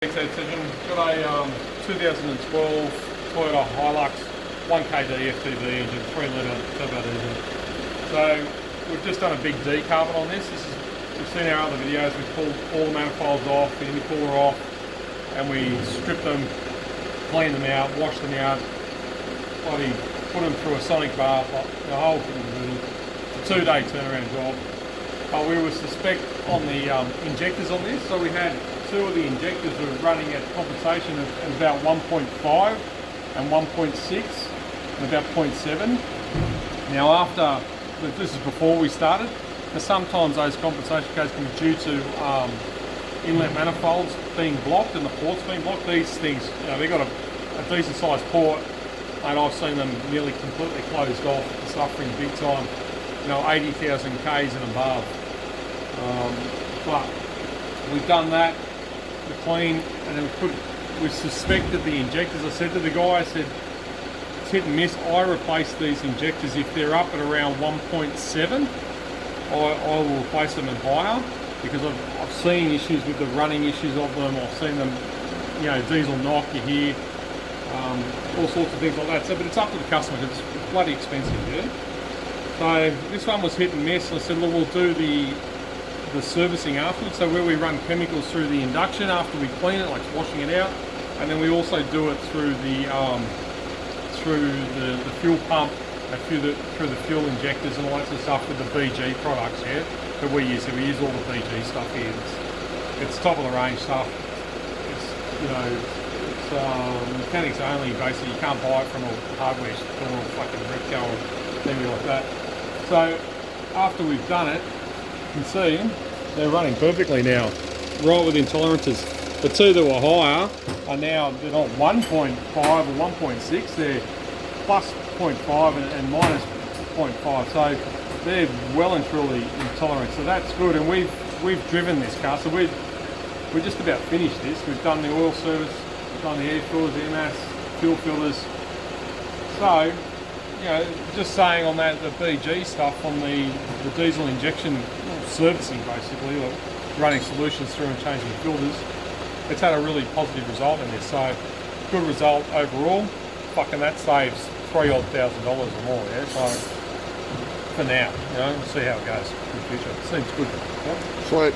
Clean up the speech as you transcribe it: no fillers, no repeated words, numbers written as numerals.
Decision. Got a 2012 Toyota Hilux 1KD FTV engine, 3-litre turbo diesel. So we've just done a big de-carb on this. You've seen our other videos. We've pulled all the manifolds off, the intercooler off, and we stripped them, cleaned them out, washed them out, put them through a sonic bath, the whole thing. It's a 2-day turnaround job. But we were suspect on the injectors on this, so we had two of the injectors were running at compensation of about 1.5 and 1.6 and about 0.7. Now after, this is before we started, but sometimes those compensation codes can be due to inlet manifolds being blocked and the ports being blocked. These things, they've got a decent sized port, and I've seen them nearly completely closed off, suffering big time, 80,000 Ks and above. But we've done that, the clean, and then we suspected the injectors. I said to the guy, I said, it's hit and miss. I replace these injectors if they're up at around 1.7. I will replace them at higher, because I've seen issues with the running issues of them. I've seen them, diesel knock, you hear, all sorts of things like that. So, but it's up to the customer, because it's bloody expensive, yeah? So this one was hit and miss. I said, look, we'll do the servicing afterwards. So where we run chemicals through the induction after we clean it, like washing it out, and then we also do it through the fuel pump, through the fuel injectors and all that sort of stuff with the BG products, yeah, that we use. So we use all the BG stuff here. It's top of the range stuff. It's mechanics only. Basically, you can't buy it from a hardware store or fucking Repco or anything like that. So after we've done it, you can see they're running perfectly now, right within tolerances. The two that were higher are now, they're not 1.5 or 1.6, they're plus 0.5 and minus 0.5, so they're well and truly in tolerance, so that's good. And we've driven this car, so we're just about finished this. We've done the oil service, we've done the air filters, air mass, fuel filters. So just saying on that, the BG stuff on the diesel injection servicing, basically, or running solutions through and changing filters, it's had a really positive result in this. So good result overall. Fucking that saves $3,000 or more, yeah. So for now, we'll see how it goes in the future. It seems good. Yeah? Sweet.